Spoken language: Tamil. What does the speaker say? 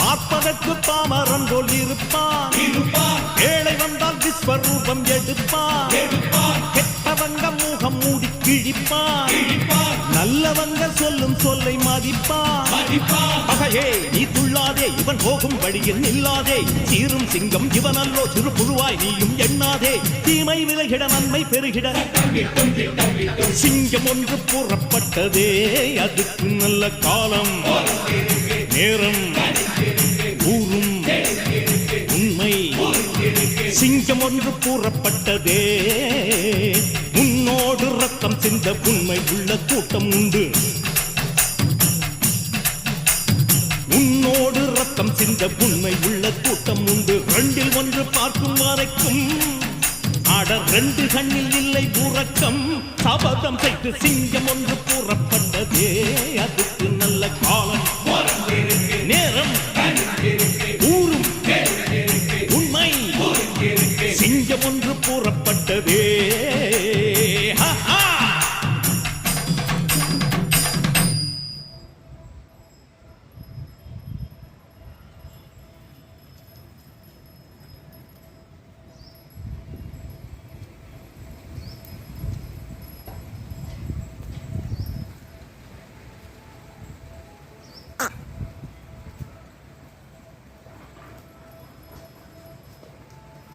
பார்ப்பதற்கு பாமரன் போல் இருப்பான். ஏழை வந்தால் விஸ்வரூபம் எடுப்பான். கெட்டவங்க முகம் மூடி கிழிப்பான். நல்லவங்க சொல்லும் சொல்லை மதிப்பான். பகையே நீ துள்ளாதே, இவன் போகும் வழியில் நில்லாதே. சீரும் சிங்கம் இவனல்லோ, சிறு புழுவாய் நீயும் எண்ணாதே. தீமை விலகிட நன்மை பெருகிட சிங்கம் ஒன்று புறப்பட்டதே. அதுக்கு நல்ல காலம் நேரம் ஊரும் உண்மை. சிங்கம் ஒன்று கூறப்பட்டதே. முன்னோடு ரத்தம் சிந்த உண்மை உள்ள கூட்டம் உண்டு. முன்னோடு ரத்தம் சிந்த உண்மை உள்ள கூட்டம் உண்டு. ரெண்டில் ஒன்று பார்க்கும் வரைக்கும் ஆட ரெண்டு கண்ணில் இல்லை உறக்கம். சபதம் செய்து சிங்கம் ஒன்று கூறப்பட்டதே. அதுக்கு நல்ல காலம்